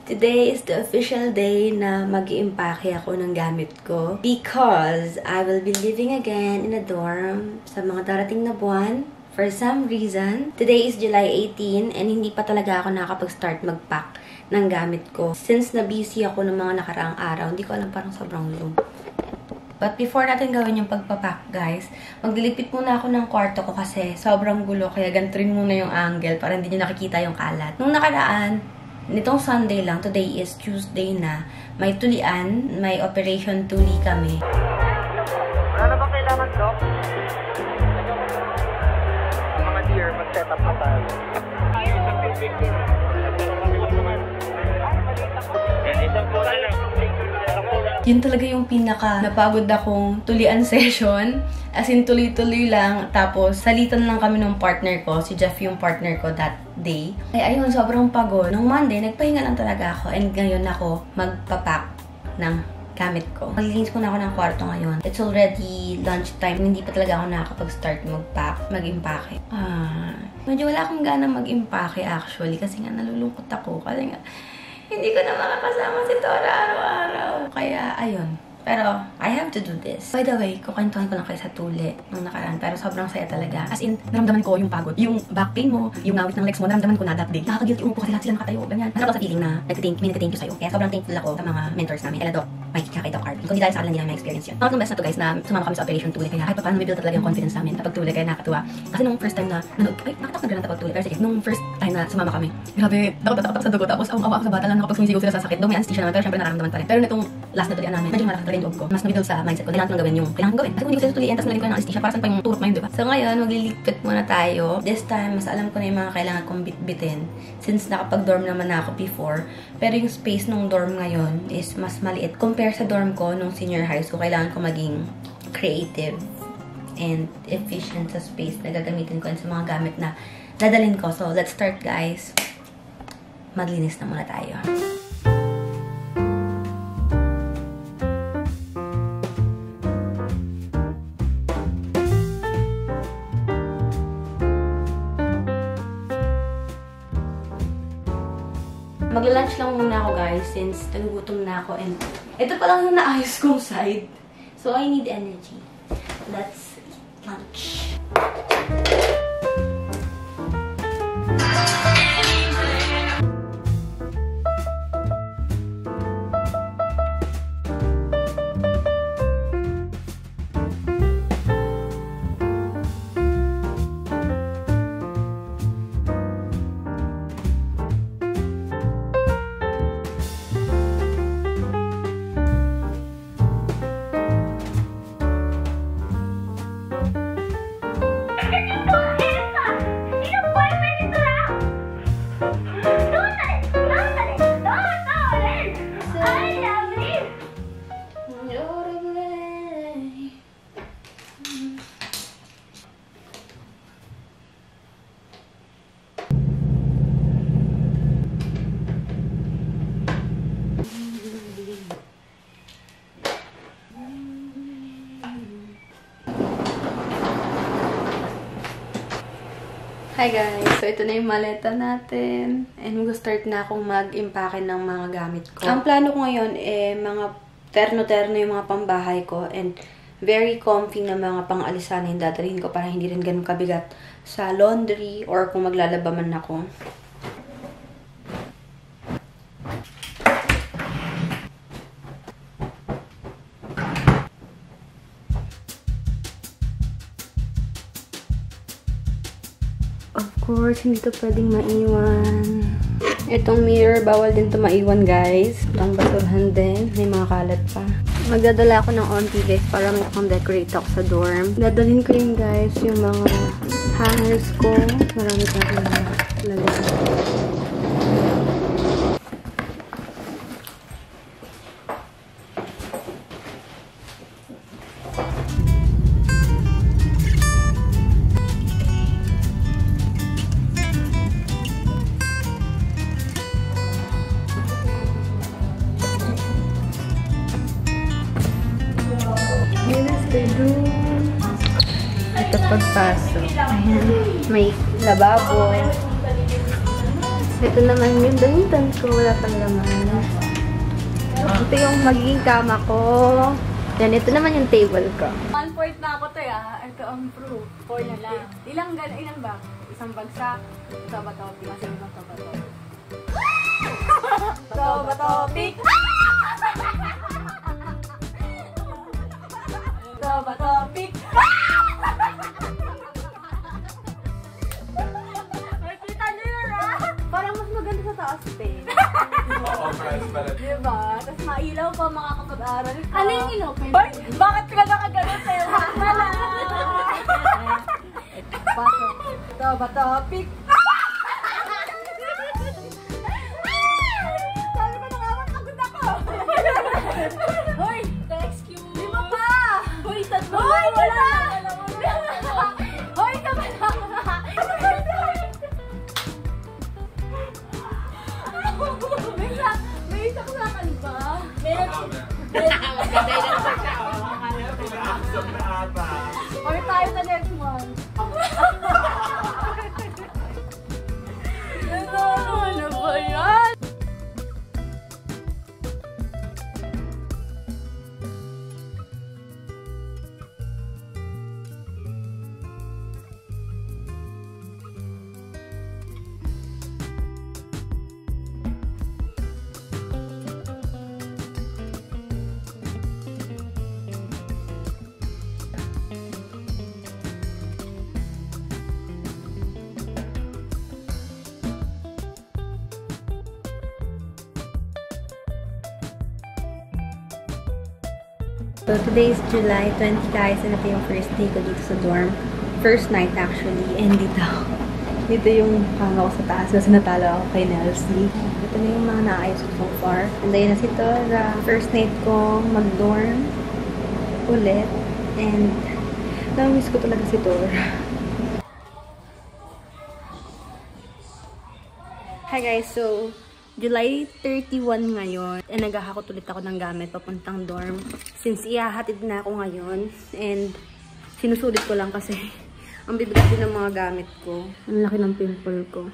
Today is the official day na mag-i-impake ako ng gamit ko because I will be living again in a dorm sa mga darating na buwan. For some reason, today is July 18 and hindi pa talaga ako nakakapag-start mag-pack ng gamit ko. Since na-busy ako ng mga nakaraang araw, hindi ko alam, parang sobrang low. But before natin gawin yung pagpapack, guys, maglilipit muna ako ng kwarto ko kasi sobrang gulo. Kaya ganito rin muna yung angle para hindi nyo nakikita yung kalat. Nung nakaraan, nitong Sunday lang, today is Tuesday na, may tulian, may operation tuli kami. Wala na bang kailangan, Doc? Mga dear, mag-set up na tayo. Yun talaga yung pinaka napagod akong tulian session. As in, tuloy-tuloy lang. Tapos, salitan lang kami ng partner ko. Si Jeff yung partner ko that day. Ay, ayun, sobrang pagod. Nung Monday, nagpahinga lang talaga ako. And ngayon ako magpapack ng gamit ko. Maglilinis muna ako ng kwarto ngayon. It's already lunchtime. Hindi pa talaga ako nakakapag-start mag-impake. Medyo wala akong gana mag-impake actually. Kasi nga, nalulungkot ako. Kasi nga, hindi ko na makakasama si Tora araw-araw. Kaya, ayun. Pero, I have to do this. By the way, kukwentuhan ko lang kayo sa tuli nung nakaraan. Pero sobrang saya talaga. As in, naramdaman ko yung pagod. Yung back pain mo, yung ngawit ng legs mo, naramdaman ko na that day. Nakaka-guilty umupo kasi lahat sila nakatayo. Ganyan. Ano ko sa feeling na nag-thank you sa'yo. Kaya sobrang thankful ako sa mga mentors namin. Ela Doc, Mike, kay Doc Arby. Kung di dahil sa kanila, hindi namin ma-experience yun. Nakakang best na to guys na sumama kami sa operation tuli. Kaya kahit pa paano may build talaga yung confidence namin kapag tuli. Kaya nakakatuwa. Kasi nung first time na nakatak na ganun kapag tuli. Pero sige, nung first time na sumama kami, grabe, takot sa dugo. Tapos awa ako sa bata lang kapag sumisigaw sila sa sakit. Though may anesthesia naman, pero syempre nararamdaman pa rin. Pero nitong last na tulian namin, medyo malakas talaga yung loob ko. Mas nabibuild sa mindset ko. Kailangan ko gawin yung kailangan gawin. Kasi kung hindi ko sila tutulian, tapos nalagay ko ng anesthesia, para saan pa yung turok na yun, diba? So ngayon, maglilipit muna tayo. This time, mas alam ko na yung mga kailangan kong bitbitin. Since nakapag-dorm naman na ako before. Pero yung space ng dorm ngayon is mas maliit. Compare sa dorm ko nung senior high school, kailangan ko maging creative and efficient sa space na gagamitin ko sa mga gamit na dadalhin ko. So, let's start, guys. Maglinis na muna tayo. Magla-lunch lang muna ako, guys, since nagugutom na ako. And ito pa lang yung naayos kong side. So, I need energy. Let's eat lunch. Hi guys! So, ito na yung maleta natin. And mag-start na akong mag-impake ng mga gamit ko. Ang plano ko ngayon, mga terno-terno yung mga pambahay ko. And very comfy na mga pang-alisan yung dadalhin ko para hindi rin ganun kabigat sa laundry or kung maglalaba man ako. Of course, hindi to pwedeng maiwan. Itong mirror, bawal din to maiwan, guys. Itong basurahan din. May mga kalat pa. Magdadala ako ng onti, guys, para may pang-decorate ako sa dorm. Dadalhin ko rin, guys, yung mga hangers ko. Marami pa rin lalagay. Ito pagpasok. Ayan. May lababo. Ito naman yung damitan ko. Wala pang laman. Ito yung magiging kama ko. Yan, ito naman yung table ko. 1 point na ako to ya. Ito ang proof. 4 na lang. Ilang ba? Isang bagsak. Ito ba topic? Masin mo ito ba topic? Ito ba topic? Ito ba topic? Nakita niyo yun parang mas maganda sa taas eh. Diba? Tapos mailaw pa makakapag-aral ka. Ano yung inopen? Boy, bakit ka nakaganon sa'yo? Wala! Pasok. Ito ba topic? Sabi ko na nga, pagod ako. Hoy! Text you. Lima pa! Hoy, tatlo! Hoy, wala! Hoy, tama na! May saksakan ba? Meron. Or tayo sa next one. Ano ba yan? So, today is July 20 guys, and ito yung first day ko dito sa dorm. First night actually, and dito yung kama ko sa taas kasi natalo ako kay Nelsie. Ito na yung mga naayos ko so far. And ayun na si Tora. First night ko mag-dorm ulit, and na-miss ko talaga si Tora. Hi guys, so July 31 ngayon, and naghahakot ulit ako ng gamit papuntang dorm. Since ihahatid na ako ngayon, and sinusulit ko lang kasi ang bibigat din ng mga gamit ko. Ang laki ng pimple ko.